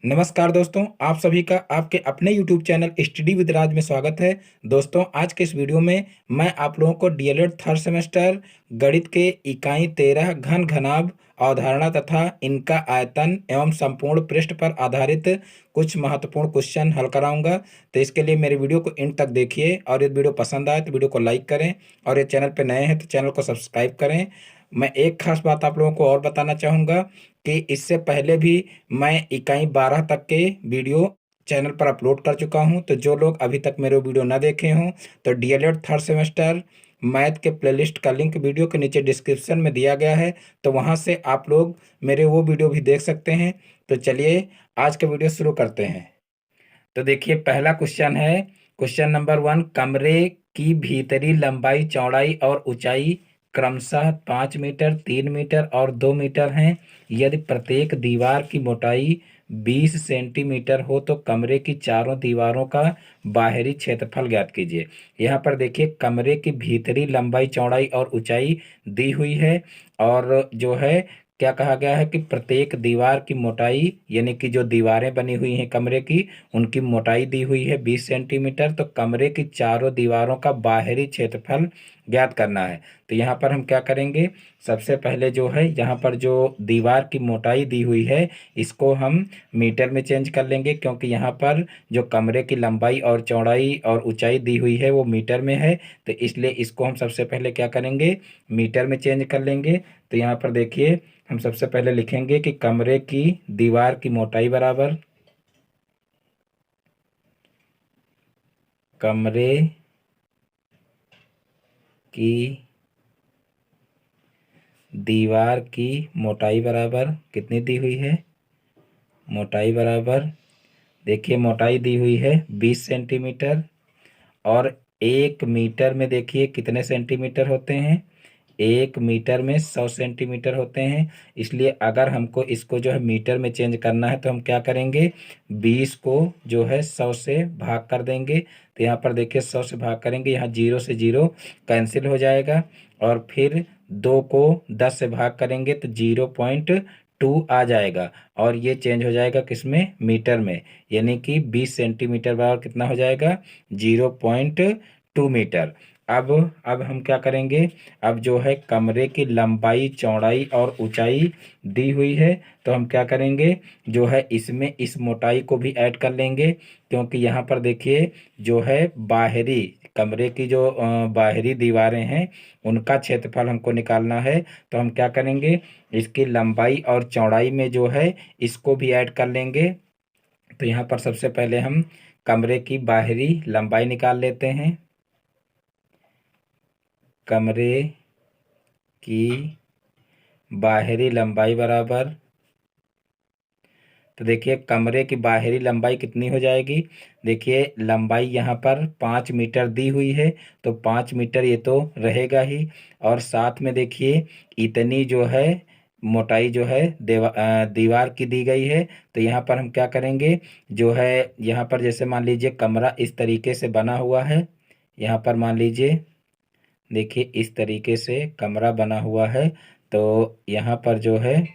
नमस्कार दोस्तों, आप सभी का आपके अपने YouTube चैनल स्टडी विद राज में स्वागत है। दोस्तों, आज के इस वीडियो में मैं आप लोगों को डीएलएड थर्ड सेमेस्टर गणित के इकाई 13 घन घनाभ अवधारणा तथा इनका आयतन एवं संपूर्ण पृष्ठ पर आधारित कुछ महत्वपूर्ण क्वेश्चन हल कराऊंगा। तो इसके लिए मेरे वीडियो को एंड तक देखिए और यदि वीडियो पसंद आए तो वीडियो को लाइक करें और ये चैनल पर नए हैं तो चैनल को सब्सक्राइब करें। मैं एक खास बात आप लोगों को और बताना चाहूँगा कि इससे पहले भी मैं इकाई 12 तक के वीडियो चैनल पर अपलोड कर चुका हूं। तो जो लोग अभी तक मेरे वीडियो ना देखे हों तो डीएलएड थर्ड सेमेस्टर मैथ के प्लेलिस्ट का लिंक वीडियो के नीचे डिस्क्रिप्शन में दिया गया है, तो वहां से आप लोग मेरे वो वीडियो भी देख सकते हैं। तो चलिए आज का वीडियो शुरू करते हैं। तो देखिए, पहला क्वेश्चन है, क्वेश्चन नंबर 1। कमरे की भीतरी लंबाई, चौड़ाई और ऊंचाई क्रमशः 5 मीटर, 3 मीटर और 2 मीटर हैं। यदि प्रत्येक दीवार की मोटाई 20 सेंटीमीटर हो तो कमरे की चारों दीवारों का बाहरी क्षेत्रफल ज्ञात कीजिए। यहाँ पर देखिए, कमरे की भीतरी लंबाई, चौड़ाई और ऊंचाई दी हुई है और जो है क्या कहा गया है कि प्रत्येक दीवार की मोटाई, यानी कि जो दीवारें बनी हुई हैं कमरे की, उनकी मोटाई दी हुई है 20 सेंटीमीटर। तो कमरे की चारों दीवारों का बाहरी क्षेत्रफल ज्ञात करना है। तो यहाँ पर हम क्या करेंगे, सबसे पहले जो है यहाँ पर जो दीवार की मोटाई दी हुई है इसको हम मीटर में चेंज कर लेंगे, क्योंकि यहाँ पर जो कमरे की लंबाई और चौड़ाई और ऊंचाई दी हुई है वो मीटर में है। तो इसलिए इसको हम सबसे पहले क्या करेंगे, मीटर में चेंज कर लेंगे। तो यहाँ पर देखिए, हम सबसे पहले लिखेंगे कि कमरे की दीवार की मोटाई बराबर कमरे की दीवार की मोटाई बराबर कितनी दी हुई है, मोटाई बराबर, देखिए मोटाई दी हुई है 20 सेंटीमीटर और 1 मीटर में देखिए कितने सेंटीमीटर होते हैं, 1 मीटर में 100 सेंटीमीटर होते हैं। इसलिए अगर हमको इसको जो है मीटर में चेंज करना है तो हम क्या करेंगे, 20 को जो है 100 से भाग कर देंगे। तो यहाँ पर देखिए 100 से भाग करेंगे, यहाँ 0 से 0 कैंसिल हो जाएगा और फिर 2 को 10 से भाग करेंगे तो 0.2 आ जाएगा और ये चेंज हो जाएगा किसमें, मीटर में। यानी कि 20 सेंटीमीटर बराबर कितना हो जाएगा, 0.2 मीटर। अब हम क्या करेंगे, अब जो है कमरे की लंबाई, चौड़ाई और ऊंचाई दी हुई है तो हम क्या करेंगे, जो है इसमें इस मोटाई को भी ऐड कर लेंगे, क्योंकि यहाँ पर देखिए जो है बाहरी कमरे की जो बाहरी दीवारें हैं उनका क्षेत्रफल हमको निकालना है। तो हम क्या करेंगे, इसकी लंबाई और चौड़ाई में जो है इसको भी ऐड कर लेंगे। तो यहाँ पर सबसे पहले हम कमरे की बाहरी लंबाई निकाल लेते हैं। कमरे की बाहरी लंबाई बराबर, तो देखिए कमरे की बाहरी लंबाई कितनी हो जाएगी, देखिए लंबाई यहाँ पर 5 मीटर दी हुई है तो 5 मीटर ये तो रहेगा ही, और साथ में देखिए इतनी जो है मोटाई जो है दीवार की दी गई है। तो यहाँ पर हम क्या करेंगे, जो है यहाँ पर जैसे मान लीजिए कमरा इस तरीके से बना हुआ है, यहाँ पर मान लीजिए देखिए इस तरीके से कमरा बना हुआ है। तो यहाँ पर जो है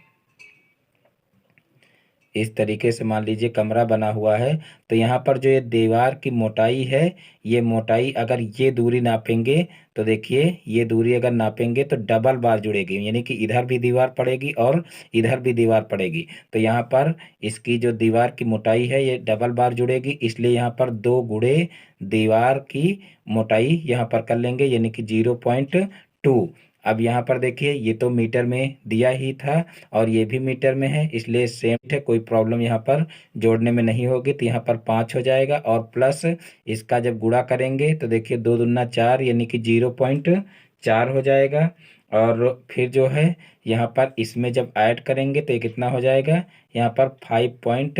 इस तरीके से मान लीजिए कमरा बना हुआ है। तो यहाँ पर जो ये दीवार की मोटाई है, ये मोटाई अगर ये दूरी नापेंगे तो देखिए ये दूरी अगर नापेंगे तो डबल बार जुड़ेगी, यानी कि इधर भी दीवार पड़ेगी और इधर भी दीवार पड़ेगी। तो यहाँ पर इसकी जो दीवार की मोटाई है ये डबल बार जुड़ेगी, इसलिए यहाँ पर 2 गुणे दीवार की मोटाई यहाँ पर कर लेंगे, यानी कि 0.2। अब यहाँ पर देखिए ये तो मीटर में दिया ही था और ये भी मीटर में है, इसलिए सेम है, कोई प्रॉब्लम यहाँ पर जोड़ने में नहीं होगी। तो यहाँ पर 5 हो जाएगा और प्लस इसका जब गुणा करेंगे तो देखिए 2 दूना 4 यानी कि 0.4 हो जाएगा। और फिर जो है यहाँ पर इसमें जब ऐड करेंगे तो ये कितना हो जाएगा, यहाँ पर 5 पॉइंट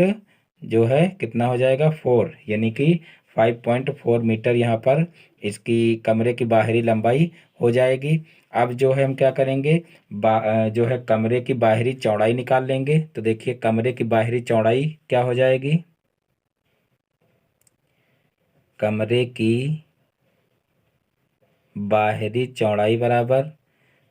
जो है कितना हो जाएगा 4, यानी कि 5.4 मीटर यहाँ पर इसकी कमरे की बाहरी लंबाई हो जाएगी। अब जो है हम क्या करेंगे, जो है कमरे की बाहरी चौड़ाई निकाल लेंगे। तो देखिए कमरे की बाहरी चौड़ाई क्या हो जाएगी, कमरे की बाहरी चौड़ाई बराबर,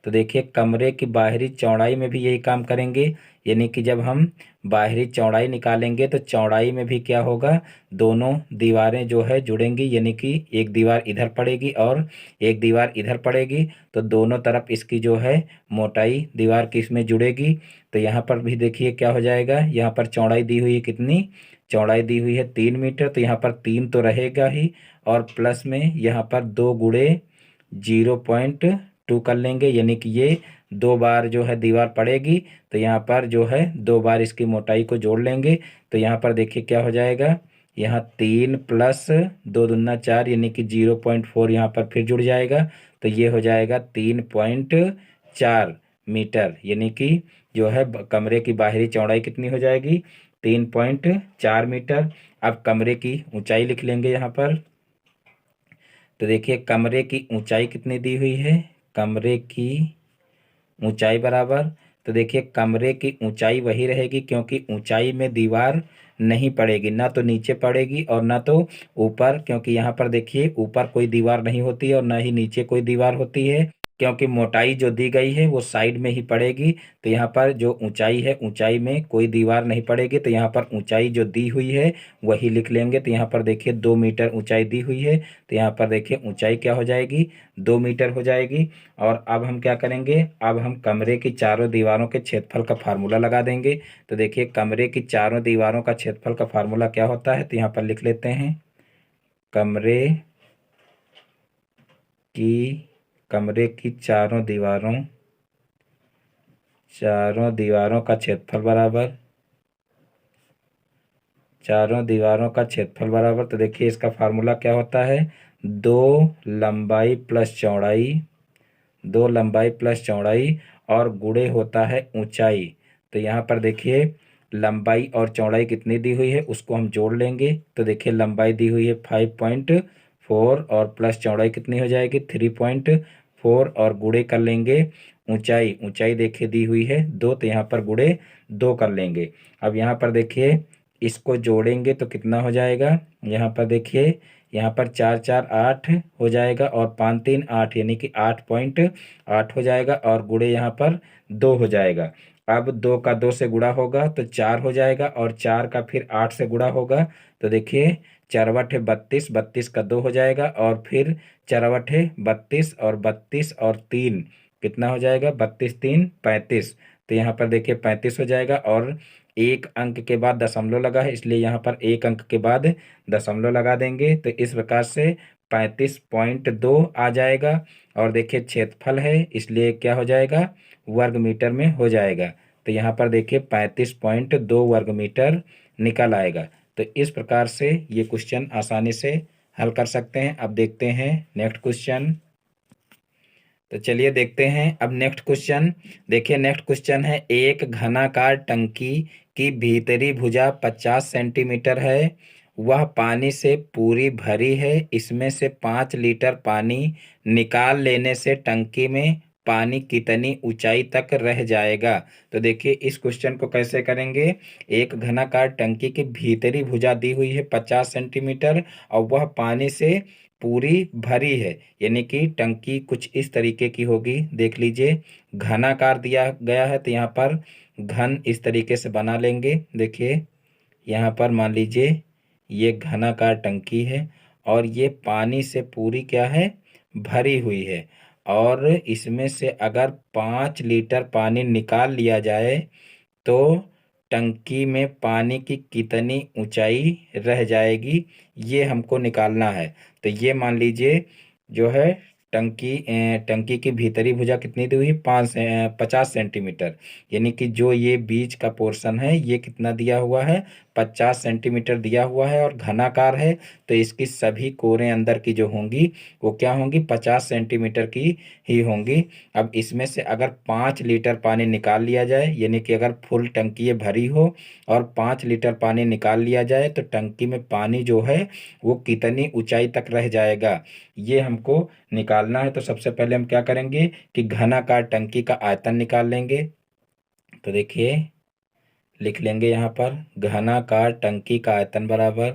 तो देखिए कमरे की बाहरी चौड़ाई में भी यही काम करेंगे, यानी कि जब हम बाहरी चौड़ाई निकालेंगे तो चौड़ाई में भी क्या होगा, दोनों दीवारें जो है जुड़ेंगी, यानी कि एक दीवार इधर पड़ेगी और एक दीवार इधर पड़ेगी, तो दोनों तरफ इसकी जो है मोटाई दीवार की इसमें जुड़ेगी। तो यहाँ पर भी देखिए क्या हो जाएगा, यहाँ पर चौड़ाई दी हुई है कितनी, चौड़ाई दी हुई है 3 मीटर, तो यहाँ पर 3 तो रहेगा ही, और प्लस में यहाँ पर 2 × 0.2 कर लेंगे, यानी कि ये 2 बार जो है दीवार पड़ेगी, तो यहाँ पर जो है 2 बार इसकी मोटाई को जोड़ लेंगे। तो यहाँ पर देखिए क्या हो जाएगा, यहाँ 3 + 2 × 2 = 4, यानी कि 0.4 यहाँ पर फिर जुड़ जाएगा, तो ये हो जाएगा 3.4 मीटर, यानी कि जो है कमरे की बाहरी चौड़ाई कितनी हो जाएगी, 3.4 मीटर। अब कमरे की ऊंचाई लिख लेंगे यहाँ पर। तो देखिए कमरे की ऊंचाई कितनी दी हुई है, कमरे की ऊंचाई बराबर, तो देखिए कमरे की ऊंचाई वही रहेगी, क्योंकि ऊंचाई में दीवार नहीं पड़ेगी, ना तो नीचे पड़ेगी और ना तो ऊपर, क्योंकि यहाँ पर देखिए ऊपर कोई दीवार नहीं होती है और ना ही नीचे कोई दीवार होती है, क्योंकि मोटाई जो दी गई है वो साइड में ही पड़ेगी। तो यहाँ पर जो ऊंचाई है, ऊंचाई में कोई दीवार नहीं पड़ेगी, तो यहाँ पर ऊंचाई जो दी हुई है वही लिख लेंगे। तो यहाँ पर देखिए 2 मीटर ऊंचाई दी हुई है, तो यहाँ पर देखिए ऊंचाई क्या हो जाएगी, 2 मीटर हो जाएगी। और अब हम क्या करेंगे, अब हम कमरे की चारों दीवारों के क्षेत्रफल का फार्मूला लगा देंगे। तो देखिए कमरे की चारों दीवारों का क्षेत्रफल का फार्मूला क्या होता है, तो यहाँ पर लिख लेते हैं, कमरे की कमरे की चारों दीवारों का क्षेत्रफल बराबर, चारों दीवारों का क्षेत्रफल बराबर, तो देखिए इसका फार्मूला क्या होता है, 2 लंबाई + चौड़ाई, 2 लंबाई + चौड़ाई और गुणे होता है ऊंचाई। तो यहाँ पर देखिए लंबाई और चौड़ाई कितनी दी हुई है उसको हम जोड़ लेंगे। तो देखिए लंबाई दी हुई है 5.4 और प्लस चौड़ाई कितनी हो जाएगी 3.4, और गुणे कर लेंगे ऊंचाई, ऊंचाई देखिए दी हुई है 2, तो यहाँ पर गुणे 2 कर लेंगे। अब यहाँ पर देखिए इसको जोड़ेंगे तो कितना हो जाएगा, यहाँ पर देखिए यहाँ पर 4 4 8 हो जाएगा और 5 3 8, यानी कि 8.8 हो जाएगा, और गुणे यहाँ पर 2 हो जाएगा। अब 2 का 2 से गुणा होगा तो 4 हो जाएगा, और 4 का फिर 8 से गुणा होगा, तो देखिए 4 × 8 = 32, 32 का 2 हो जाएगा, और फिर 4 × 8 = 32, और 32 और 3 कितना हो जाएगा, 32 3 35, तो यहाँ पर देखिए 35 हो जाएगा, और एक अंक के बाद दशमलव लगा है इसलिए यहाँ पर एक अंक के बाद दशमलव लगा देंगे, तो इस प्रकार से 35.2 आ जाएगा। और देखिए क्षेत्रफल है इसलिए क्या हो जाएगा, वर्ग मीटर में हो जाएगा। तो यहाँ पर देखिए 35.2 वर्ग मीटर निकल आएगा। तो इस प्रकार से ये क्वेश्चन आसानी से हल कर सकते हैं। अब देखते हैं नेक्स्ट क्वेश्चन। तो चलिए देखते हैं अब नेक्स्ट क्वेश्चन। देखिए नेक्स्ट क्वेश्चन है, एक घनाकार टंकी की भीतरी भुजा 50 सेंटीमीटर है, वह पानी से पूरी भरी है, इसमें से 5 लीटर पानी निकाल लेने से टंकी में पानी कितनी ऊंचाई तक रह जाएगा। तो देखिए इस क्वेश्चन को कैसे करेंगे, एक घनाकार टंकी की भीतरी भुजा दी हुई है 50 सेंटीमीटर और वह पानी से पूरी भरी है, यानी कि टंकी कुछ इस तरीके की होगी। देख लीजिए घनाकार दिया गया है तो यहाँ पर घन इस तरीके से बना लेंगे। देखिए यहाँ पर मान लीजिए ये घनाकार टंकी है और ये पानी से पूरी क्या है, भरी हुई है, और इसमें से अगर 5 लीटर पानी निकाल लिया जाए तो टंकी में पानी की कितनी ऊंचाई रह जाएगी, ये हमको निकालना है। तो ये मान लीजिए जो है टंकी की भीतरी भुजा कितनी दी हुई है, 50 सेंटीमीटर, यानी कि जो ये बीच का पोर्शन है ये कितना दिया हुआ है, 50 सेंटीमीटर दिया हुआ है, और घनाकार है तो इसकी सभी कोरें अंदर की जो होंगी वो क्या होंगी, 50 सेंटीमीटर की ही होंगी। अब इसमें से अगर 5 लीटर पानी निकाल लिया जाए, यानी कि अगर फुल टंकी ये भरी हो और 5 लीटर पानी निकाल लिया जाए तो टंकी में पानी जो है वो कितनी ऊंचाई तक रह जाएगा, ये हमको निकालना है। तो सबसे पहले हम क्या करेंगे कि घनाकार टंकी का आयतन निकाल लेंगे। तो देखिए लिख लेंगे यहाँ पर घनाकार टंकी का आयतन बराबर,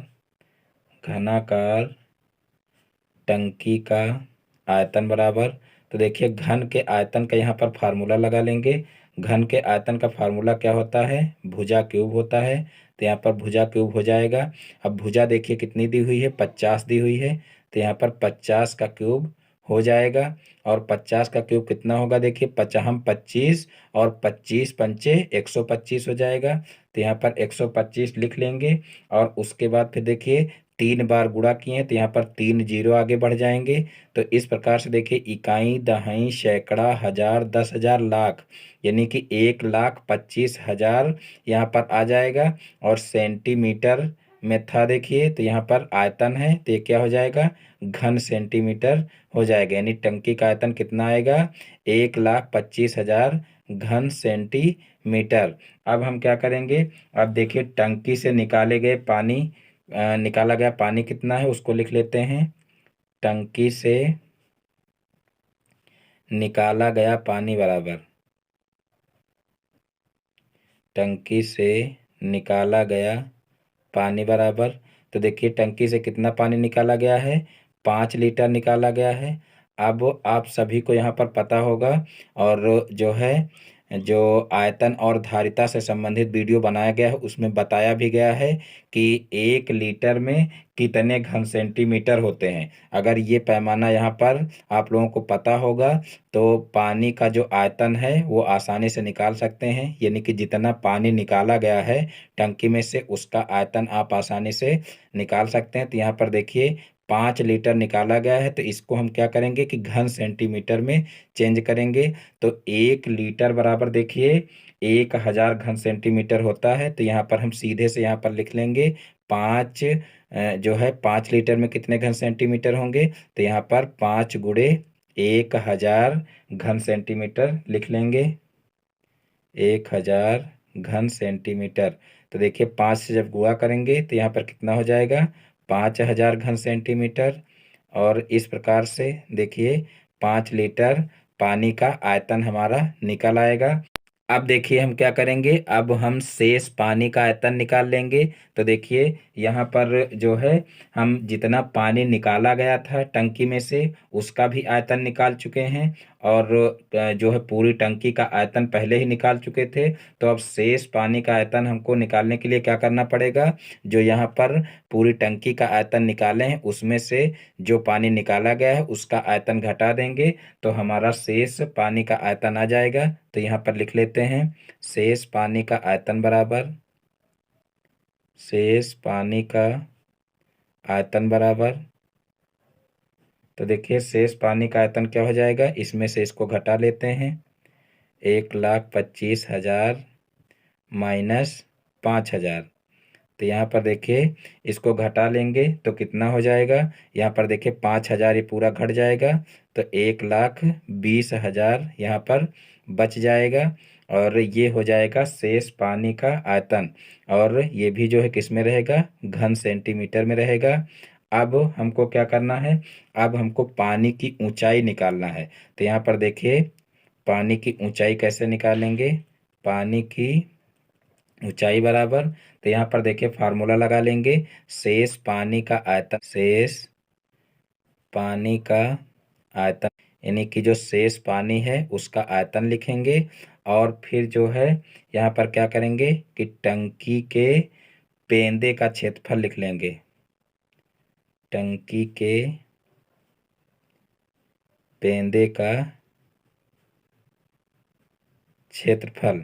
घनाकार टंकी का आयतन बराबर, तो देखिए घन के आयतन का यहाँ पर फार्मूला लगा लेंगे। घन के आयतन का फार्मूला क्या होता है? भुजा क्यूब होता है। तो यहाँ पर भुजा क्यूब हो जाएगा। अब भुजा देखिए कितनी दी हुई है? 50 दी हुई है। तो यहाँ पर 50 का क्यूब हो जाएगा। और 50 का क्यूब कितना होगा? देखिए पचहम 25 और 25 पंचे 125 हो जाएगा। तो यहाँ पर 125 लिख लेंगे। और उसके बाद फिर देखिए 3 बार गुणा किए हैं तो यहाँ पर 3 जीरो आगे बढ़ जाएंगे। तो इस प्रकार से देखिए इकाई, दहाई, सैकड़ा, हजार, 10,000, लाख, यानी कि 1,25,000 यहाँ पर आ जाएगा। और सेंटीमीटर में था देखिए, तो यहाँ पर आयतन है तो ये क्या हो जाएगा? घन सेंटीमीटर हो जाएगा। यानी टंकी का आयतन कितना आएगा? 1,25,000 घन सेंटीमीटर। अब हम क्या करेंगे? अब देखिए टंकी से निकाला गया पानी कितना है उसको लिख लेते हैं। टंकी से निकाला गया पानी बराबर, टंकी से निकाला गया पानी बराबर, तो देखिए टंकी से कितना पानी निकाला गया है? 5 लीटर निकाला गया है। अब आप सभी को यहाँ पर पता होगा, और जो आयतन और धारिता से संबंधित वीडियो बनाया गया है उसमें बताया भी गया है कि 1 लीटर में कितने घन सेंटीमीटर होते हैं। अगर ये पैमाना यहाँ पर आप लोगों को पता होगा तो पानी का जो आयतन है वो आसानी से निकाल सकते हैं। यानी कि जितना पानी निकाला गया है टंकी में से उसका आयतन आप आसानी से निकाल सकते हैं। तो यहाँ पर देखिए 5 लीटर निकाला गया है, तो इसको हम क्या करेंगे कि घन सेंटीमीटर में चेंज करेंगे। तो 1 लीटर बराबर देखिए 1,000 घन सेंटीमीटर होता है। तो यहाँ पर हम सीधे से यहाँ पर लिख लेंगे 5 लीटर में कितने घन सेंटीमीटर होंगे? तो यहाँ पर 5 × 1,000 घन सेंटीमीटर लिख लेंगे। 1,000 घन सेंटीमीटर। तो देखिए 5 से जब गुणा करेंगे तो यहाँ पर कितना हो जाएगा? 5,000 घन सेंटीमीटर। और इस प्रकार से देखिए 5 लीटर पानी का आयतन हमारा निकल आएगा। अब देखिए हम क्या करेंगे? अब हम शेष पानी का आयतन निकाल लेंगे। तो देखिए यहाँ पर हम जितना पानी निकाला गया था टंकी में से उसका भी आयतन निकाल चुके हैं। और पूरी टंकी का आयतन पहले ही निकाल चुके थे। तो अब शेष पानी का आयतन हमको निकालने के लिए क्या करना पड़ेगा? जो यहाँ पर पूरी टंकी का आयतन निकाले हैं उसमें से जो पानी निकाला गया है उसका आयतन घटा देंगे तो हमारा शेष पानी का आयतन आ जाएगा। तो यहाँ पर लिख लेते हैं शेष पानी का आयतन बराबर, शेष पानी का आयतन बराबर, तो देखिए शेष पानी का आयतन क्या हो जाएगा? इसमें से इसको घटा लेते हैं। 1,25,000 माइनस 5,000। तो यहाँ पर देखिए इसको घटा लेंगे तो कितना हो जाएगा? यहाँ पर देखिए 5,000 ये पूरा घट जाएगा तो 1,20,000 यहाँ पर बच जाएगा। और ये हो जाएगा शेष पानी का आयतन। और ये भी किस में रहेगा? घन सेंटीमीटर में रहेगा। अब हमको क्या करना है? अब हमको पानी की ऊंचाई निकालना है। तो यहाँ पर देखिए पानी की ऊंचाई कैसे निकालेंगे? पानी की ऊंचाई बराबर, तो यहाँ पर देखिए फार्मूला लगा लेंगे। शेष पानी का आयतन, शेष पानी का आयतन, यानी कि जो शेष पानी है उसका आयतन लिखेंगे। और फिर यहाँ पर क्या करेंगे कि टंकी के पेंदे का क्षेत्रफल लिख लेंगे। टंकी के पेंदे का क्षेत्रफल,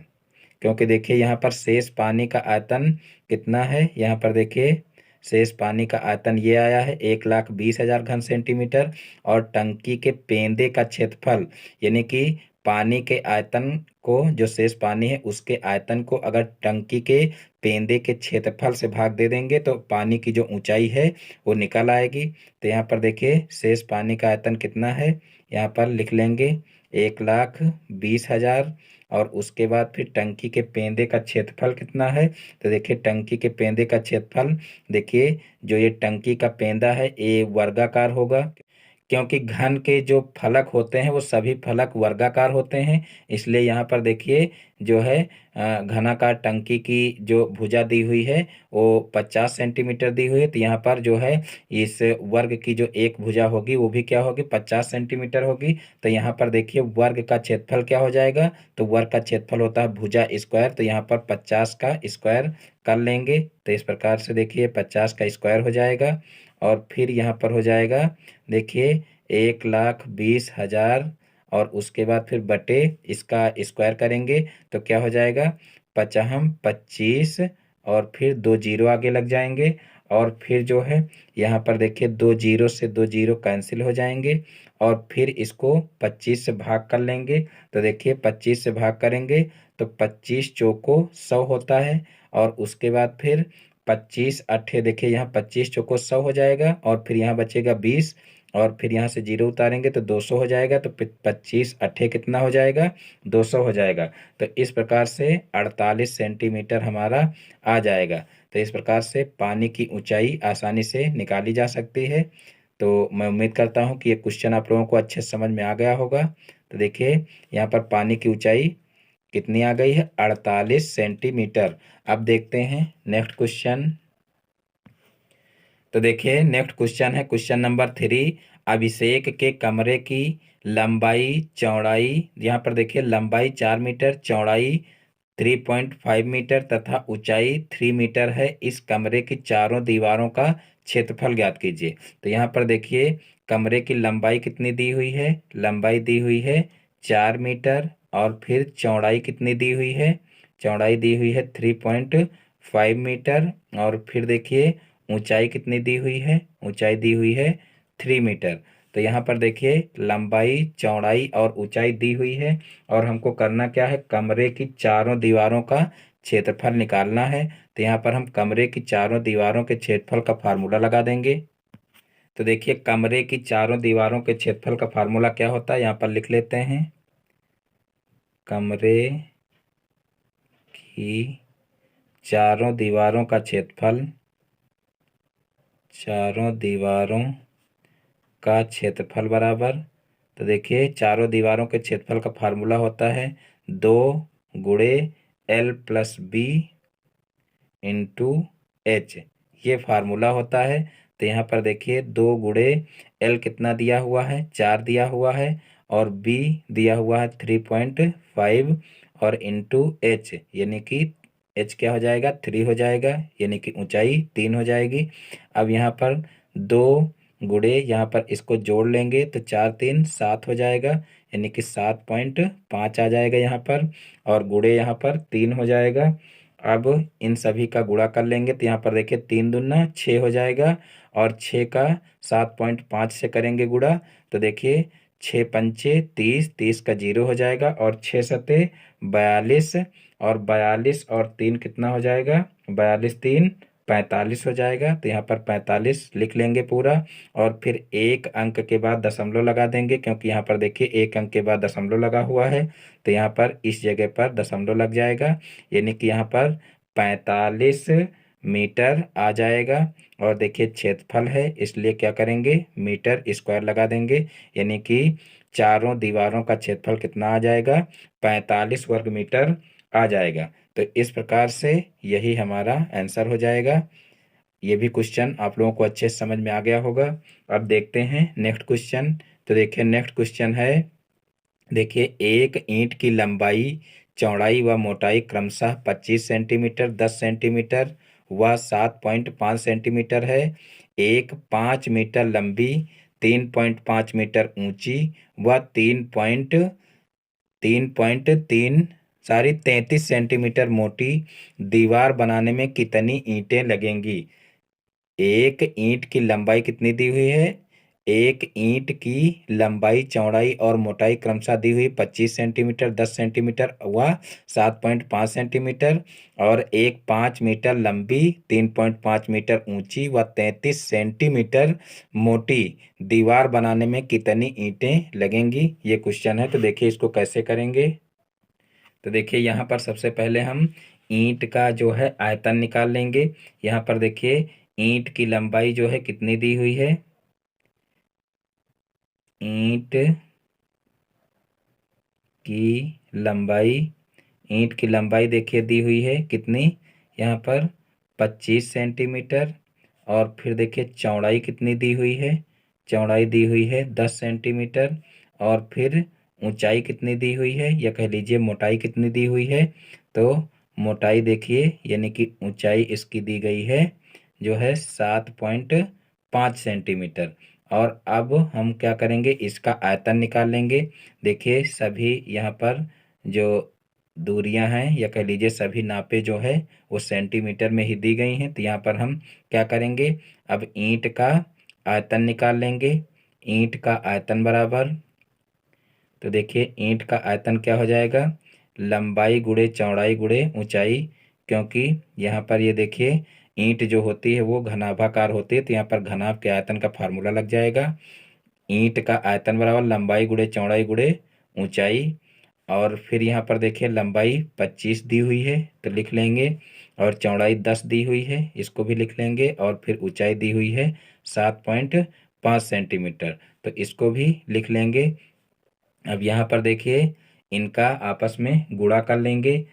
क्योंकि देखिए यहाँ पर शेष पानी का आयतन कितना है? यहाँ पर देखिए शेष पानी का आयतन ये आया है 1,20,000 घन सेंटीमीटर। और टंकी के पेंदे का क्षेत्रफल, यानी कि पानी के आयतन को, जो शेष पानी है उसके आयतन को अगर टंकी के पेंदे के क्षेत्रफल से भाग दे देंगे तो पानी की जो ऊंचाई है वो निकल आएगी। तो यहाँ पर देखिए शेष पानी का आयतन कितना है? यहाँ पर लिख लेंगे 1,20,000। और उसके बाद फिर टंकी के पेंदे का क्षेत्रफल कितना है? तो देखिए टंकी के पेंदे का क्षेत्रफल, देखिए जो ये टंकी का पेंदा है ये वर्गाकार होगा, क्योंकि घन के जो फलक होते हैं वो सभी फलक वर्गाकार होते हैं, इसलिए यहाँ पर देखिए जो है घनाकार टंकी की जो भुजा दी हुई है वो 50 सेंटीमीटर दी हुई है। तो यहाँ पर जो है इस वर्ग की जो एक भुजा होगी वो भी क्या होगी, 50 सेंटीमीटर होगी। तो यहाँ पर देखिए वर्ग का क्षेत्रफल क्या हो जाएगा, तो वर्ग का क्षेत्रफल होता है भुजा स्क्वायर, तो यहाँ पर 50 का स्क्वायर कर लेंगे। तो इस प्रकार से देखिए 50 का स्क्वायर हो जाएगा और फिर यहाँ पर हो जाएगा देखिए 1,20,000 और उसके बाद फिर बटे इसका स्क्वायर करेंगे तो क्या हो जाएगा, पचहम 25 और फिर 2 जीरो आगे लग जाएंगे और फिर जो है यहाँ पर देखिए 2 जीरो से 2 जीरो कैंसिल हो जाएंगे और फिर इसको 25 से भाग कर लेंगे। तो देखिए 25 से भाग करेंगे तो 25 चौको 100 होता है और उसके बाद फिर 25 अट्ठे देखिए यहाँ 25 चौको 100 हो जाएगा और फिर यहाँ बचेगा 20 और फिर यहाँ से जीरो उतारेंगे तो 200 हो जाएगा। तो 25 अट्ठे कितना हो जाएगा, 200 हो जाएगा। तो इस प्रकार से 48 सेंटीमीटर हमारा आ जाएगा। तो इस प्रकार से पानी की ऊंचाई आसानी से निकाली जा सकती है। तो मैं उम्मीद करता हूँ कि ये क्वेश्चन आप लोगों को अच्छे समझ में आ गया होगा। तो देखिए यहाँ पर पानी की ऊंचाई कितनी आ गई है, 48 सेंटीमीटर। अब देखते हैं नेक्स्ट क्वेश्चन। तो देखिए नेक्स्ट क्वेश्चन है क्वेश्चन नंबर 3। अभिषेक के कमरे की लंबाई चौड़ाई, यहाँ पर देखिए लंबाई 4 मीटर, चौड़ाई 3.5 मीटर तथा ऊंचाई 3 मीटर है। इस कमरे की चारों दीवारों का क्षेत्रफल ज्ञात कीजिए। तो यहाँ पर देखिए कमरे की लंबाई कितनी दी हुई है, लंबाई दी हुई है 4 मीटर और फिर चौड़ाई कितनी दी हुई है, चौड़ाई दी हुई है 3.5 मीटर और फिर देखिए ऊंचाई कितनी दी हुई है, ऊंचाई दी हुई है 3 मीटर। तो यहाँ पर देखिए लंबाई चौड़ाई और ऊंचाई दी हुई है और हमको करना क्या है, कमरे की चारों दीवारों का क्षेत्रफल निकालना है। तो यहाँ पर हम कमरे की चारों दीवारों के क्षेत्रफल का फार्मूला लगा देंगे। तो देखिए कमरे की चारों दीवारों के क्षेत्रफल का फार्मूला क्या होता है, यहाँ पर लिख लेते हैं। कमरे की चारों दीवारों का क्षेत्रफल, चारों दीवारों का क्षेत्रफल बराबर, तो देखिए चारों दीवारों के क्षेत्रफल का फार्मूला होता है 2 × L + B × H, ये फार्मूला होता है। तो यहाँ पर देखिए 2 × L कितना दिया हुआ है, 4 दिया हुआ है और B दिया हुआ है 3.5 और इंटू H यानी कि H क्या हो जाएगा, 3 हो जाएगा यानी कि ऊंचाई 3 हो जाएगी। अब यहाँ पर 2 गुणे यहाँ पर इसको जोड़ लेंगे तो 4 3 7 हो जाएगा यानी कि 7.5 आ जाएगा यहाँ पर और गुणे यहाँ पर 3 हो जाएगा। अब इन सभी का गुणा कर लेंगे तो यहाँ पर देखिए 3 दूना 6 हो जाएगा और 6 का 7.5 से करेंगे गुणा तो देखिए 6 पंचे 30, 30 का 0 हो जाएगा और 6 सते 42 और 42 और 3 कितना हो जाएगा, 42 3 45 हो जाएगा। तो यहाँ पर 45 लिख लेंगे पूरा और फिर एक अंक के बाद दशमलव लगा देंगे क्योंकि यहाँ पर देखिए एक अंक के बाद दशमलव लगा हुआ है। तो यहाँ पर इस जगह पर दशमलव लग जाएगा यानी कि यहाँ पर 45 मीटर आ जाएगा। और देखिए क्षेत्रफल है इसलिए क्या करेंगे, मीटर स्क्वायर लगा देंगे यानी कि चारों दीवारों का क्षेत्रफल कितना आ जाएगा, 45 वर्ग मीटर आ जाएगा। तो इस प्रकार से यही हमारा आंसर हो जाएगा। ये भी क्वेश्चन आप लोगों को अच्छे से समझ में आ गया होगा। अब देखते हैं नेक्स्ट क्वेश्चन। तो देखिए नेक्स्ट क्वेश्चन है, देखिए एक ईंट की लंबाई चौड़ाई व मोटाई क्रमशः 25 सेंटीमीटर, 10 सेंटीमीटर व 7.5 सेंटीमीटर है। एक 5 मीटर लंबी, 3.5 मीटर ऊंची व 33 सेंटीमीटर मोटी दीवार बनाने में कितनी ईंटें लगेंगी। एक ईंट की लंबाई कितनी दी हुई है, एक ईंट की लंबाई चौड़ाई और मोटाई क्रमशः दी हुई 25 सेंटीमीटर, 10 सेंटीमीटर व 7.5 सेंटीमीटर और एक 5 मीटर लंबी, 3.5 मीटर ऊंची व 33 सेंटीमीटर मोटी दीवार बनाने में कितनी ईंटें लगेंगी, ये क्वेश्चन है। तो देखिए इसको कैसे करेंगे। तो देखिए यहाँ पर सबसे पहले हम ईंट का जो है आयतन निकाल लेंगे। यहाँ पर देखिए ईंट की लंबाई जो है कितनी दी हुई है, ईंट की लंबाई, ईंट की लंबाई देखिए दी हुई है कितनी, यहाँ पर 25 सेंटीमीटर। और फिर देखिए चौड़ाई कितनी दी हुई है, चौड़ाई दी हुई है 10 सेंटीमीटर। और फिर ऊंचाई कितनी दी हुई है, या कह लीजिए मोटाई कितनी दी हुई है। तो मोटाई देखिए यानी कि ऊंचाई इसकी दी गई है जो है 7.5 सेंटीमीटर। और अब हम क्या करेंगे, इसका आयतन निकाल लेंगे। देखिए सभी यहाँ पर जो दूरियां हैं, या कह लीजिए सभी नापे जो है वो सेंटीमीटर में ही दी गई हैं। तो यहाँ पर हम क्या करेंगे, अब ईंट का आयतन निकाल लेंगे। ईंट का आयतन बराबर, तो देखिए ईंट का आयतन क्या हो जाएगा, लंबाई गुणे चौड़ाई गुणे ऊंचाई। क्योंकि यहाँ पर ये देखिए ईंट जो होती है वो घनाभाकार होती है, तो यहाँ पर घनाभ के आयतन का फार्मूला लग जाएगा। ईंट का आयतन बराबर लंबाई गुणे चौड़ाई गुणे ऊंचाई। और फिर यहाँ पर देखिए लंबाई 25 दी हुई है तो लिख लेंगे, और चौड़ाई 10 दी हुई है इसको भी लिख लेंगे, और फिर ऊंचाई दी हुई है 7.5 सेंटीमीटर, तो इसको भी लिख लेंगे। अब यहाँ पर देखिए इनका आपस में गुणा कर लेंगे।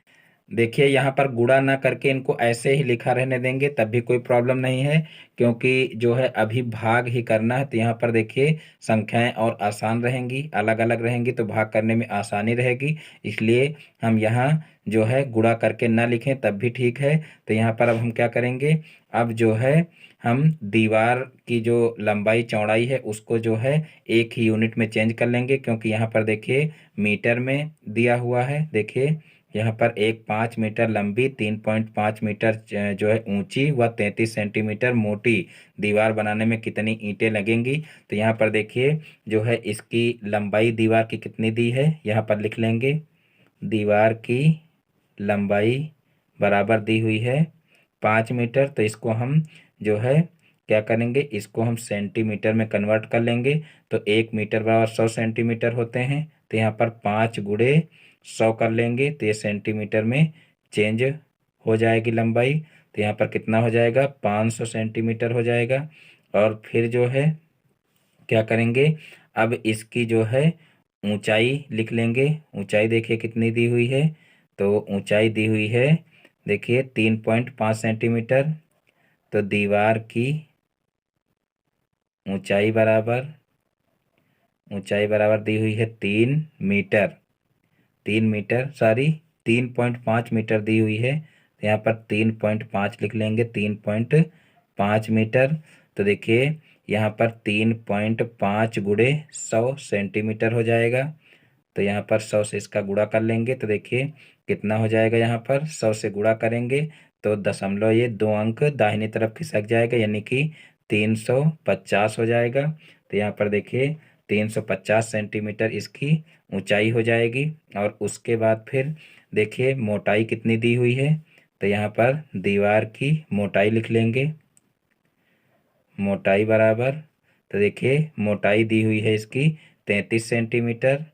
देखिए यहाँ पर गुणा ना करके इनको ऐसे ही लिखा रहने देंगे तब भी कोई प्रॉब्लम नहीं है, क्योंकि जो है अभी भाग ही करना है। तो यहाँ पर देखिए संख्याएं और आसान रहेंगी, अलग अलग रहेंगी तो भाग करने में आसानी रहेगी, इसलिए हम यहाँ जो है गुणा करके ना लिखें तब भी ठीक है। तो यहाँ पर अब हम क्या करेंगे, अब जो है हम दीवार की जो लंबाई चौड़ाई है उसको जो है एक ही यूनिट में चेंज कर लेंगे, क्योंकि यहाँ पर देखिए मीटर में दिया हुआ है। देखिए यहाँ पर एक 5 मीटर लंबी, 3.5 मीटर जो है ऊंची व 33 सेंटीमीटर मोटी दीवार बनाने में कितनी ईंटें लगेंगी। तो यहाँ पर देखिए जो है इसकी लंबाई दीवार की कितनी दी है, यहाँ पर लिख लेंगे। दीवार की लंबाई बराबर दी हुई है 5 मीटर, तो इसको हम जो है क्या करेंगे, इसको हम सेंटीमीटर में कन्वर्ट कर लेंगे। तो 1 मीटर बराबर 100 सेंटीमीटर होते हैं, तो यहाँ पर 5 गुणे 100 कर लेंगे तो ये सेंटीमीटर में चेंज हो जाएगी लंबाई। तो यहाँ पर कितना हो जाएगा, 500 सेंटीमीटर हो जाएगा। और फिर जो है क्या करेंगे, अब इसकी जो है ऊंचाई लिख लेंगे। ऊंचाई देखिए कितनी दी हुई है, तो ऊंचाई दी हुई है देखिए 3.5 सेंटीमीटर। तो दीवार की ऊंचाई बराबर, ऊंचाई बराबर दी हुई है 3 मीटर, 3 मीटर सॉरी 3.5 मीटर दी हुई है, तो यहाँ पर 3.5 लिख लेंगे, 3.5 मीटर। तो देखिए यहाँ पर 3.5 गुणे 100 सेंटीमीटर हो जाएगा। तो यहाँ पर 100 से इसका गुणा कर लेंगे, तो देखिए कितना हो जाएगा, यहाँ पर 100 से गुणा करेंगे तो दशमलव ये 2 अंक दाहिनी तरफ खिसक जाएगा, यानी कि 350 हो जाएगा। तो यहाँ पर देखिए 350 सेंटीमीटर इसकी ऊंचाई हो जाएगी। और उसके बाद फिर देखिए मोटाई कितनी दी हुई है, तो यहाँ पर दीवार की मोटाई लिख लेंगे। मोटाई बराबर, तो देखिए मोटाई दी हुई है इसकी 33 सेंटीमीटर,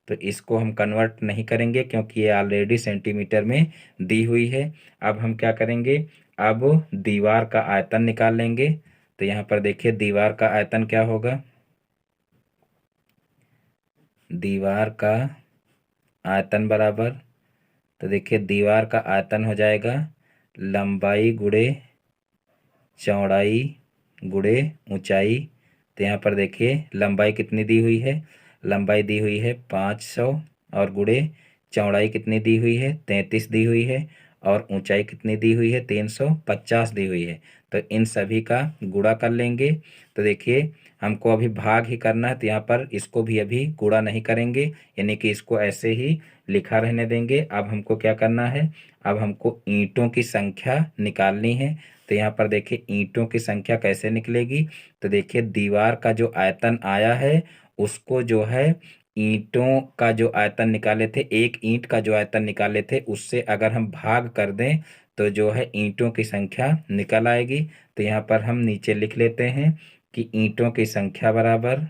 तो इसको हम कन्वर्ट नहीं करेंगे क्योंकि ये ऑलरेडी सेंटीमीटर में दी हुई है। अब हम क्या करेंगे, अब दीवार का आयतन निकाल लेंगे। तो यहाँ पर देखिए दीवार का आयतन क्या होगा, दीवार का आयतन बराबर, तो देखिए दीवार का आयतन हो जाएगा लंबाई गुणे चौड़ाई गुणे ऊंचाई। तो यहाँ पर देखिए लंबाई कितनी दी हुई है, लंबाई दी हुई है 500, और गुणे चौड़ाई कितनी दी हुई है 33 दी हुई है, और ऊंचाई कितनी दी हुई है 350 दी हुई है। तो इन सभी का गुणा कर लेंगे। तो देखिए हमको अभी भाग ही करना है, तो यहाँ पर इसको भी अभी गुणा नहीं करेंगे, यानी कि इसको ऐसे ही लिखा रहने देंगे। अब हमको क्या करना है, अब हमको ईंटों की संख्या निकालनी है। तो यहाँ पर देखिए ईंटों की संख्या कैसे निकलेगी, तो देखिए दीवार का जो आयतन आया है उसको जो है ईंटों का जो आयतन निकाले थे, एक ईंट का जो आयतन निकाले थे उससे अगर हम भाग कर दें तो जो है ईंटों की संख्या निकल आएगी। तो यहाँ पर हम नीचे लिख लेते हैं कि ईंटों की संख्या बराबर,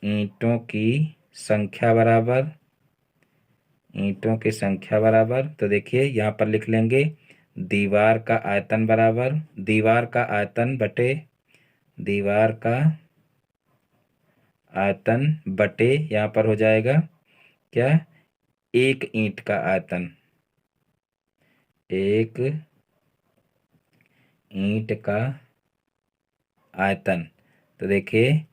ईंटों की संख्या बराबर, ईंटों की संख्या बराबर, तो देखिए यहाँ पर लिख लेंगे दीवार का आयतन बराबर, दीवार का आयतन बटे दीवार का आयतन बटे यहाँ पर हो जाएगा क्या, 1 ईंट का आयतन, 1 ईंट का आयतन। तो देखिए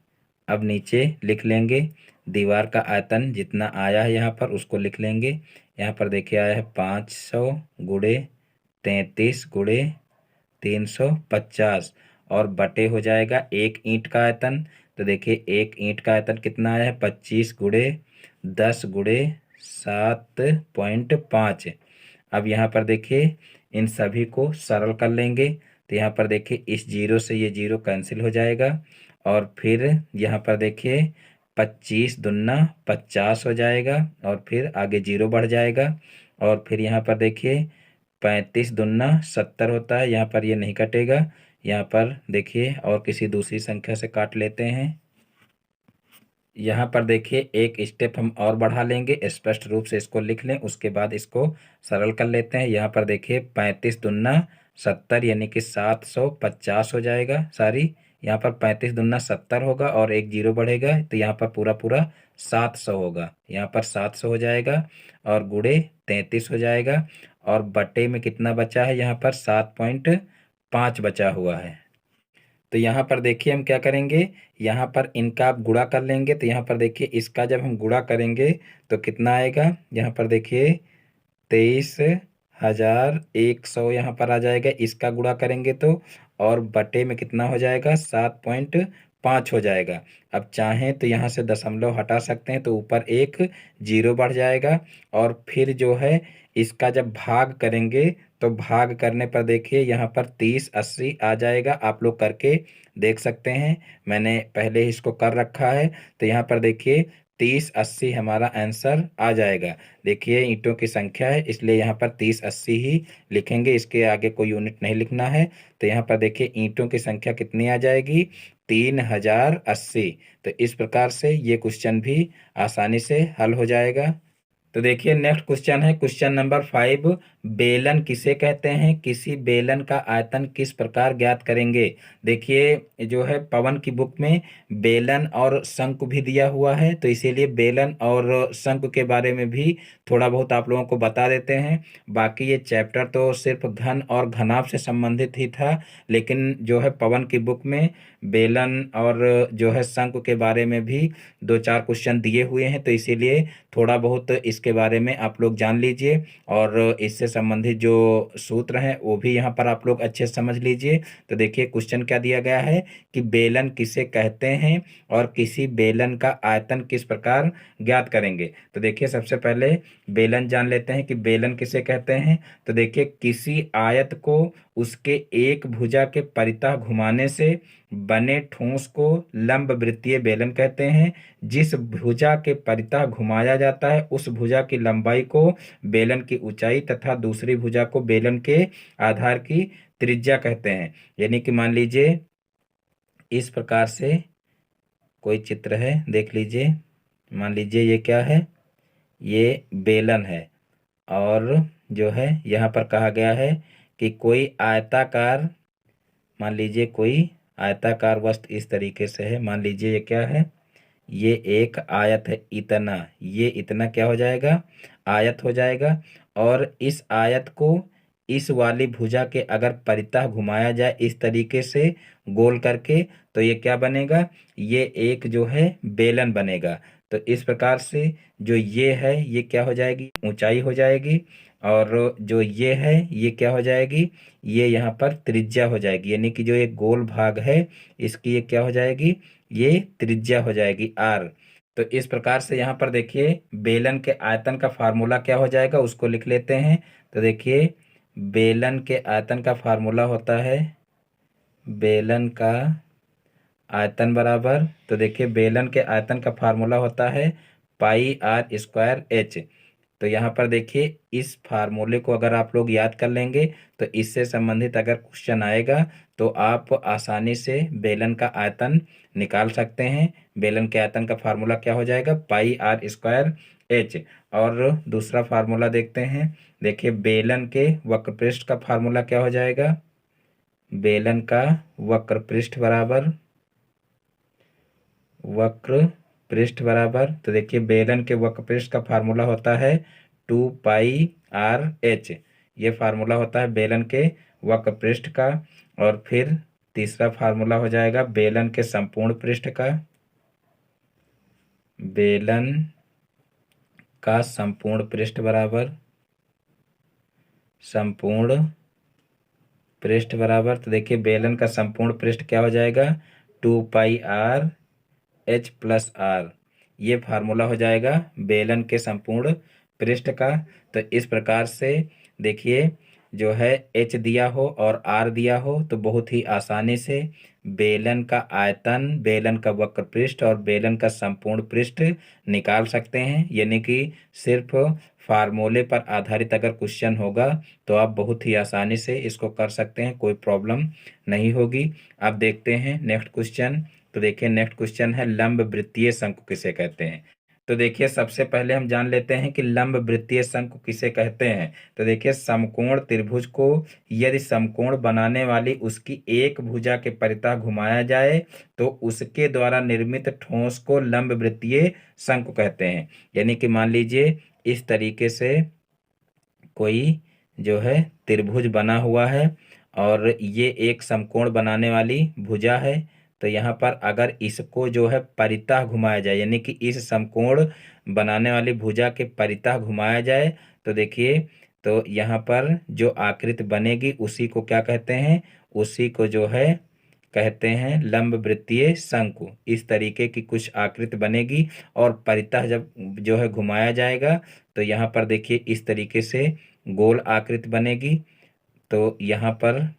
अब नीचे लिख लेंगे दीवार का आयतन जितना आया है यहाँ पर उसको लिख लेंगे। यहाँ पर देखिए आया है 500 गुणे 33 गुणे 350 और बटे हो जाएगा 1 ईंट का आयतन। तो देखिए 1 ईंट का आयतन कितना आया है, 25 गुणे 10 गुणे 7.5। अब यहाँ पर देखिए इन सभी को सरल कर लेंगे। तो यहाँ पर देखिए इस जीरो से ये जीरो कैंसिल हो जाएगा और फिर यहाँ पर देखिए 25 दूना 50 हो जाएगा और फिर आगे जीरो बढ़ जाएगा और फिर यहाँ पर देखिए 35 दूना 70 होता है, यहाँ पर ये नहीं कटेगा। यहाँ पर देखिए और किसी दूसरी संख्या से काट लेते हैं। यहाँ पर देखिए एक स्टेप हम और बढ़ा लेंगे, स्पष्ट रूप से इसको लिख लें, उसके बाद इसको सरल कर लेते हैं। यहाँ पर देखिए 35 दूना 70 यानी कि 750 हो जाएगा। सारी यहाँ पर 35 दूना 70 होगा और एक जीरो बढ़ेगा तो यहाँ पर पूरा पूरा 700 होगा। यहाँ पर 700 हो जाएगा और गुणे 33 हो जाएगा और बटे में कितना बचा है, यहाँ पर 7.5 बचा हुआ है। तो यहाँ पर देखिए हम क्या करेंगे, यहाँ पर इनका आप गुणा कर लेंगे। तो यहाँ पर देखिए इसका जब हम गुणा करेंगे तो कितना आएगा, यहाँ पर देखिए 23,100 यहाँ पर आ जाएगा। इसका गुणा करेंगे तो और बटे में कितना हो जाएगा, 7.5 हो जाएगा। अब चाहें तो यहाँ से दशमलव हटा सकते हैं तो ऊपर एक जीरो बढ़ जाएगा और फिर जो है इसका जब भाग करेंगे तो भाग करने पर देखिए यहाँ पर 30/80 आ जाएगा। आप लोग करके देख सकते हैं, मैंने पहले ही इसको कर रखा है। तो यहाँ पर देखिए 30/80 हमारा आंसर आ जाएगा। देखिए ईंटों की संख्या है इसलिए यहाँ पर 30/80 ही लिखेंगे, इसके आगे कोई यूनिट नहीं लिखना है। तो यहाँ पर देखिए ईंटों की संख्या कितनी आ जाएगी, 3080। तो इस प्रकार से ये क्वेश्चन भी आसानी से हल हो जाएगा। तो देखिए नेक्स्ट क्वेश्चन है क्वेश्चन नंबर 5। बेलन किसे कहते हैं, किसी बेलन का आयतन किस प्रकार ज्ञात करेंगे। देखिए जो है पवन की बुक में बेलन और शंकु भी दिया हुआ है तो इसीलिए बेलन और शंकु के बारे में भी थोड़ा बहुत आप लोगों को बता देते हैं। बाकी ये चैप्टर तो सिर्फ घन और घनाभ से संबंधित ही था, लेकिन जो है पवन की बुक में बेलन और जो है शंकु के बारे में भी 2-4 क्वेश्चन दिए हुए हैं। तो इसीलिए थोड़ा बहुत इसके बारे में आप लोग जान लीजिए और इससे संबंधित जो सूत्र हैं वो भी यहाँ पर आप लोग अच्छे से समझ लीजिए। तो देखिए क्वेश्चन क्या दिया गया है कि बेलन किसे कहते हैं और किसी बेलन का आयतन किस प्रकार ज्ञात करेंगे। तो देखिए सबसे पहले बेलन जान लेते हैं कि बेलन किसे कहते हैं। तो देखिए किसी आयत को उसके एक भुजा के परितः घुमाने से बने ठोस को लंब वृत्तीय बेलन कहते हैं। जिस भुजा के परितः घुमाया जाता है उस भुजा की लंबाई को बेलन की ऊंचाई तथा दूसरी भुजा को बेलन के आधार की त्रिज्या कहते हैं। यानी कि मान लीजिए इस प्रकार से कोई चित्र है, देख लीजिए, मान लीजिए ये क्या है, ये बेलन है और जो है यहाँ पर कहा गया है कि कोई आयताकार, मान लीजिए कोई आयताकार वस्तु इस तरीके से है। मान लीजिए ये क्या है, ये एक आयत है, इतना, ये इतना क्या हो जाएगा, आयत हो जाएगा। और इस आयत को इस वाली भुजा के अगर परितः घुमाया जाए इस तरीके से गोल करके तो ये क्या बनेगा, ये एक जो है बेलन बनेगा। तो इस प्रकार से जो ये है ये क्या हो जाएगी, ऊंचाई हो जाएगी और जो ये है ये क्या हो जाएगी, ये यहाँ पर त्रिज्या हो जाएगी। यानी कि जो एक गोल भाग है इसकी ये क्या हो जाएगी, ये त्रिज्या हो जाएगी आर। तो इस प्रकार से यहाँ पर देखिए बेलन के आयतन का फार्मूला क्या हो जाएगा उसको लिख लेते हैं। तो देखिए बेलन के आयतन का फार्मूला होता है, बेलन का आयतन बराबर, तो देखिए बेलन के आयतन का फार्मूला होता है πr²h। तो यहाँ पर देखिए इस फार्मूले को अगर आप लोग याद कर लेंगे तो इससे संबंधित अगर क्वेश्चन आएगा तो आप आसानी से बेलन का आयतन निकाल सकते हैं। बेलन के आयतन का फार्मूला क्या हो जाएगा, πr²h। और दूसरा फार्मूला देखते हैं, देखिए बेलन के वक्रपृष्ठ का फार्मूला क्या हो जाएगा, बेलन का वक्रपृष्ठ बराबर वक्र पृष्ठ बराबर, तो देखिए बेलन के वक्र पृष्ठ का फार्मूला होता है 2πr/h। ये फार्मूला होता है बेलन के वक्र पृष्ठ का। और फिर तीसरा फार्मूला हो जाएगा बेलन के संपूर्ण पृष्ठ का। बेलन का संपूर्ण पृष्ठ बराबर, संपूर्ण पृष्ठ बराबर, तो देखिए बेलन का संपूर्ण पृष्ठ क्या हो जाएगा 2πr/h+r। ये फार्मूला हो जाएगा बेलन के संपूर्ण पृष्ठ का। तो इस प्रकार से देखिए जो है h दिया हो और r दिया हो तो बहुत ही आसानी से बेलन का आयतन, बेलन का वक्र पृष्ठ और बेलन का संपूर्ण पृष्ठ निकाल सकते हैं। यानी कि सिर्फ फार्मूले पर आधारित अगर क्वेश्चन होगा तो आप बहुत ही आसानी से इसको कर सकते हैं, कोई प्रॉब्लम नहीं होगी। अब देखते हैं नेक्स्ट क्वेश्चन। तो देखिए नेक्स्ट क्वेश्चन है लंब वृत्तीय शंकु किसे कहते हैं। तो देखिए सबसे पहले हम जान लेते हैं कि लंब वृत्तीय शंकु किसे कहते हैं। तो देखिए समकोण त्रिभुज को यदि समकोण बनाने वाली उसकी एक भुजा के परितः घुमाया जाए तो उसके द्वारा निर्मित ठोस को लंब वृत्तीय शंकु कहते हैं। यानी कि मान लीजिए इस तरीके से कोई जो है त्रिभुज बना हुआ है और ये एक समकोण बनाने वाली भुजा है। तो यहाँ पर अगर इसको जो है परितः घुमाया जाए, यानी कि इस समकोण बनाने वाली भुजा के परितः घुमाया जाए तो देखिए तो यहाँ पर जो आकृति बनेगी उसी को क्या कहते हैं, उसी को जो है कहते हैं लंब वृत्तीय शंकु। इस तरीके की कुछ आकृति बनेगी और परितः जब जो है घुमाया जाएगा तो यहाँ पर देखिए इस तरीके से गोल आकृति बनेगी। तो यहाँ पर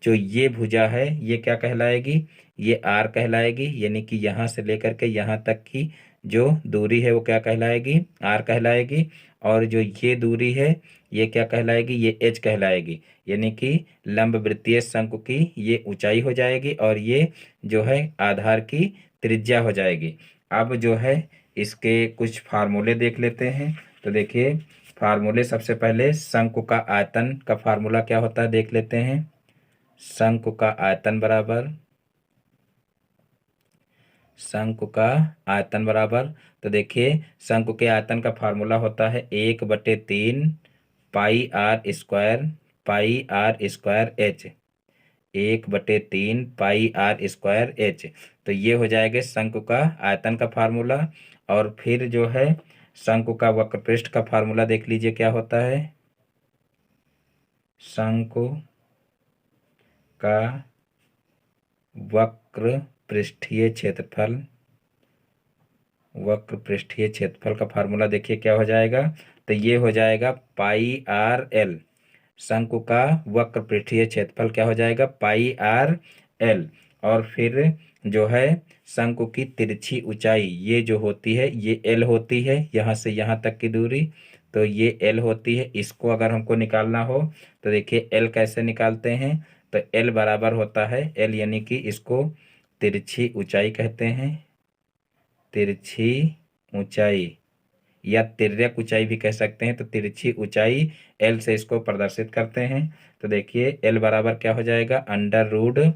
जो ये भुजा है ये क्या कहलाएगी, ये आर कहलाएगी। यानी कि यहाँ से लेकर के यहाँ तक की जो दूरी है वो क्या कहलाएगी, आर कहलाएगी। और जो ये दूरी है ये क्या कहलाएगी, ये एच कहलाएगी। यानी कि लंब वृत्तीय शंकु की ये ऊंचाई हो जाएगी और ये जो है आधार की त्रिज्या हो जाएगी। अब जो है इसके कुछ फार्मूले देख लेते हैं। तो देखिए फार्मूले, सबसे पहले शंकु का आयतन का फार्मूला क्या होता है देख लेते हैं। शंकु का आयतन बराबर, शंकु का आयतन बराबर, तो देखिए शंकु के आयतन का फार्मूला होता है 1/3 πr², πr²h, 1/3 πr²h। तो ये हो जाएगा शंकु का आयतन का फार्मूला। और फिर जो है शंकु का वक्र पृष्ठ का फार्मूला देख लीजिए क्या होता है। शंकु का वक्र पृष्ठीय क्षेत्रफल, वक्र पृष्ठीय क्षेत्रफल का फार्मूला देखिए क्या हो जाएगा। तो ये हो जाएगा πrl। शंकु का वक्र पृष्ठीय क्षेत्रफल क्या हो जाएगा, πrl। और फिर जो है शंकु की तिरछी ऊंचाई ये जो होती है ये l होती है, यहाँ से यहाँ तक की दूरी, तो ये l होती है। इसको अगर हमको निकालना हो तो देखिए l कैसे निकालते हैं। तो l बराबर होता है l, यानी कि इसको तिरछी ऊंचाई कहते हैं, तिरछी ऊंचाई या तिर्यक ऊंचाई भी कह सकते हैं। तो तिरछी ऊंचाई l से इसको प्रदर्शित करते हैं। तो देखिए l बराबर क्या हो जाएगा, √h²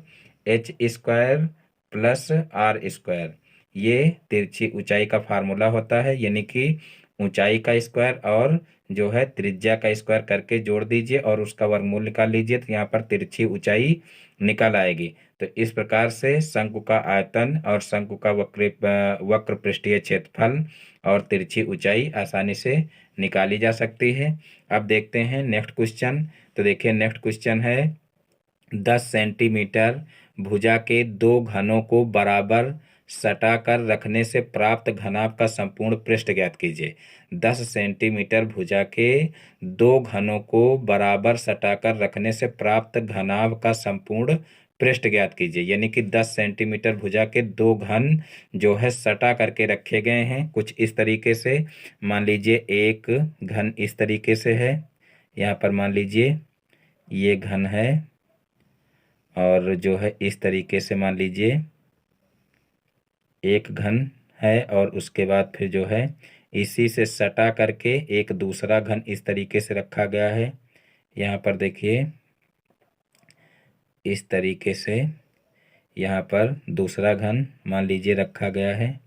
+ r²। ये तिरछी ऊंचाई का फार्मूला होता है। यानी कि ऊंचाई का स्क्वायर और जो है त्रिज्या का स्क्वायर करके जोड़ दीजिए और उसका वर्गमूल निकाल लीजिए, तो यहाँ पर तिरछी ऊंचाई निकल आएगी। तो इस प्रकार से शंकु का आयतन और शंकु का वक्र पृष्ठीय क्षेत्रफल और तिरछी ऊंचाई आसानी से निकाली जा सकती है। अब देखते हैं नेक्स्ट क्वेश्चन। तो देखिए नेक्स्ट क्वेश्चन है 10 सेंटीमीटर भुजा के दो घनों को बराबर सटाकर रखने से प्राप्त घनाभ का संपूर्ण पृष्ठ ज्ञात कीजिए। 10 सेंटीमीटर भुजा के दो घनों को बराबर सटाकर रखने से प्राप्त घनाभ का संपूर्ण पृष्ठ ज्ञात कीजिए। यानी कि 10 सेंटीमीटर भुजा के दो घन जो है सटा करके रखे गए हैं कुछ इस तरीके से। मान लीजिए एक घन इस तरीके से है, यहाँ पर मान लीजिए ये घन है और जो है इस तरीके से मान लीजिए एक घन है और उसके बाद फिर जो है इसी से सटा करके एक दूसरा घन इस तरीके से रखा गया है। यहाँ पर देखिए इस तरीके से यहाँ पर दूसरा घन मान लीजिए रखा गया है।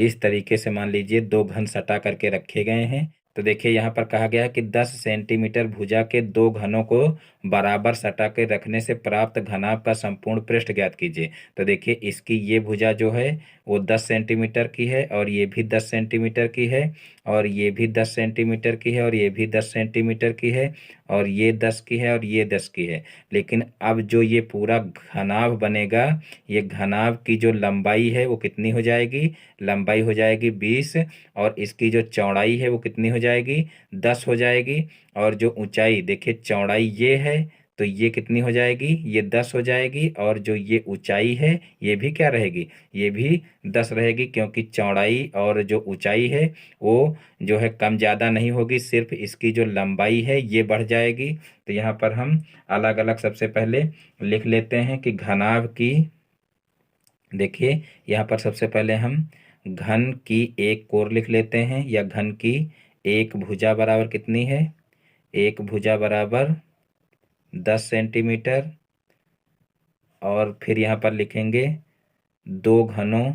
इस तरीके से मान लीजिए दो घन सटा करके रखे गए हैं। तो देखिए यहाँ पर कहा गया है कि 10 सेंटीमीटर भुजा के दो घनों को बराबर सटा के रखने से प्राप्त घनाभ का संपूर्ण पृष्ठ ज्ञात कीजिए। तो देखिए इसकी ये भुजा जो है वो 10 सेंटीमीटर की है, और ये भी 10 सेंटीमीटर की है, और ये भी 10 सेंटीमीटर की है, और ये भी 10 सेंटीमीटर की है, और ये 10 की है, और ये 10 की है। लेकिन अब जो ये पूरा घनाभ बनेगा, ये घनाभ की जो लंबाई है वो कितनी हो जाएगी? लंबाई हो जाएगी 20, और इसकी जो चौड़ाई है वो कितनी हो जाएगी? 10 हो जाएगी। और जो ऊंचाई, देखिए चौड़ाई ये है तो ये कितनी हो जाएगी? ये 10 हो जाएगी। और जो ये ऊंचाई है ये भी क्या रहेगी? ये भी 10 रहेगी, क्योंकि चौड़ाई और जो ऊंचाई है वो जो है कम ज़्यादा नहीं होगी, सिर्फ इसकी जो लंबाई है ये बढ़ जाएगी। तो यहाँ पर हम अलग अलग सबसे पहले लिख लेते हैं कि घनाभ की, देखिए यहाँ पर सबसे पहले हम घन की एक कोर लिख लेते हैं, या घन की एक भुजा बराबर कितनी है? एक भुजा बराबर 10 सेंटीमीटर। और फिर यहाँ पर लिखेंगे दो घनों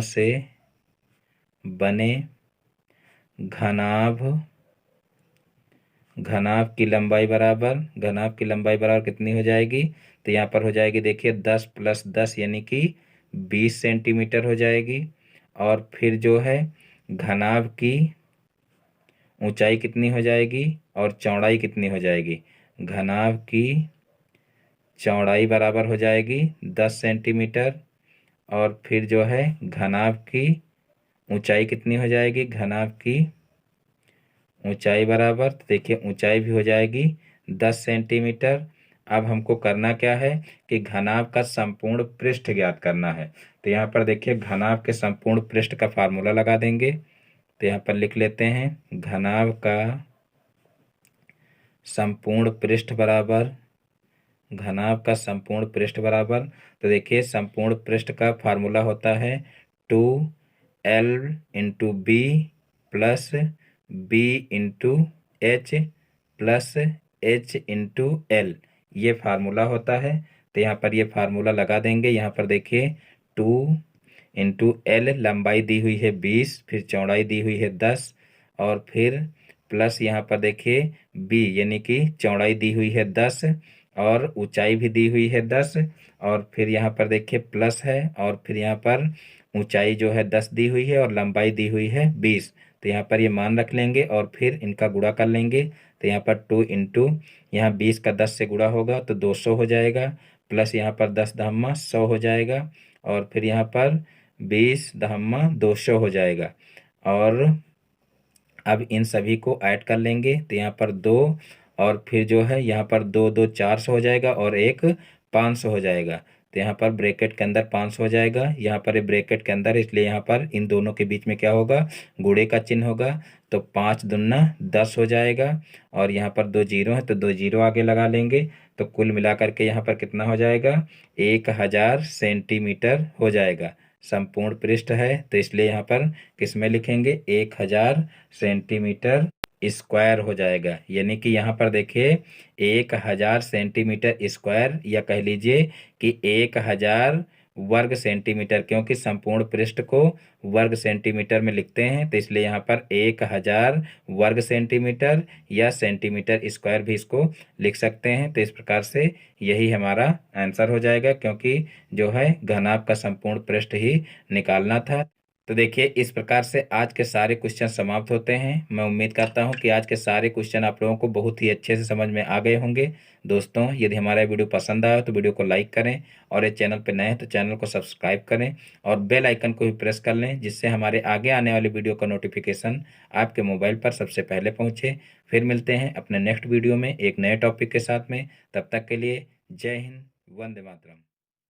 से बने घनाभ घनाभ की लंबाई बराबर कितनी हो जाएगी? तो यहाँ पर हो जाएगी, देखिए 10 + 10 यानी कि 20 सेंटीमीटर हो जाएगी। और फिर जो है घनाभ की ऊंचाई कितनी हो जाएगी और चौड़ाई कितनी हो जाएगी? घनाभ की चौड़ाई बराबर हो जाएगी 10 सेंटीमीटर, और फिर जो है घनाभ की ऊंचाई कितनी हो जाएगी? घनाभ की ऊंचाई बराबर, तो देखिए ऊंचाई भी हो जाएगी 10 सेंटीमीटर। अब हमको करना क्या है कि घनाभ का संपूर्ण पृष्ठ ज्ञात करना है। तो यहाँ पर देखिए घनाभ के संपूर्ण पृष्ठ का फार्मूला लगा देंगे। तो यहाँ पर लिख लेते हैं घनाभ का संपूर्ण पृष्ठ बराबर, घनाभ का संपूर्ण पृष्ठ बराबर, तो देखिए संपूर्ण पृष्ठ का फार्मूला होता है 2L × B plus B × H plus H × L, ये फार्मूला होता है। तो यहाँ पर ये फार्मूला लगा देंगे। यहाँ पर देखिए 2 × L लंबाई दी हुई है 20, फिर चौड़ाई दी हुई है 10, और फिर प्लस यहाँ पर देखिए B यानी कि चौड़ाई दी हुई है 10, और ऊंचाई भी दी हुई है 10, और फिर यहाँ पर देखिए प्लस है, और फिर यहाँ पर ऊंचाई जो है 10 दी हुई है और लंबाई दी हुई है 20। तो यहाँ पर ये मान रख लेंगे और फिर इनका गुणा कर लेंगे। तो यहाँ पर 2 × यहाँ 20 का 10 से गुणा होगा तो 200 हो जाएगा, प्लस यहाँ पर 10 दहम्मा 100 हो जाएगा, और फिर यहाँ पर 20 दहम्मा 200 हो जाएगा। और अब इन सभी को ऐड कर लेंगे। तो यहाँ पर 2, और फिर जो है यहाँ पर 2 2 400 हो जाएगा, और एक 500 हो जाएगा। तो यहाँ पर ब्रैकेट के अंदर 500 हो जाएगा, यहाँ पर ये ब्रैकेट के अंदर, इसलिए यहाँ पर इन दोनों के बीच में क्या होगा? गुणे का चिन्ह होगा। तो 5 दूना 10 हो जाएगा, और यहाँ पर 2 जीरो है तो 2 जीरो आगे लगा लेंगे। तो कुल मिलाकर के यहाँ पर कितना हो जाएगा? 1000 सेंटीमीटर हो जाएगा। संपूर्ण पृष्ठ है तो इसलिए यहाँ पर किस में लिखेंगे? 1000 सेंटीमीटर स्क्वायर हो जाएगा। यानी कि यहाँ पर देखिए 1000 सेंटीमीटर स्क्वायर, या कह लीजिए कि 1000 वर्ग सेंटीमीटर, क्योंकि संपूर्ण पृष्ठ को वर्ग सेंटीमीटर में लिखते हैं तो इसलिए यहाँ पर 1000 वर्ग सेंटीमीटर या सेंटीमीटर स्क्वायर भी इसको लिख सकते हैं। तो इस प्रकार से यही हमारा आंसर हो जाएगा, क्योंकि जो है घनाभ का संपूर्ण पृष्ठ ही निकालना था। तो देखिए इस प्रकार से आज के सारे क्वेश्चन समाप्त होते हैं। मैं उम्मीद करता हूं कि आज के सारे क्वेश्चन आप लोगों को बहुत ही अच्छे से समझ में आ गए होंगे। दोस्तों यदि हमारा वीडियो पसंद आया तो वीडियो को लाइक करें, और इस चैनल पर नए हैं तो चैनल को सब्सक्राइब करें, और बेल आइकन को भी प्रेस कर लें, जिससे हमारे आगे आने वाले वीडियो का नोटिफिकेशन आपके मोबाइल पर सबसे पहले पहुँचे। फिर मिलते हैं अपने नेक्स्ट वीडियो में एक नए टॉपिक के साथ में। तब तक के लिए जय हिंद, वंदे मातरम।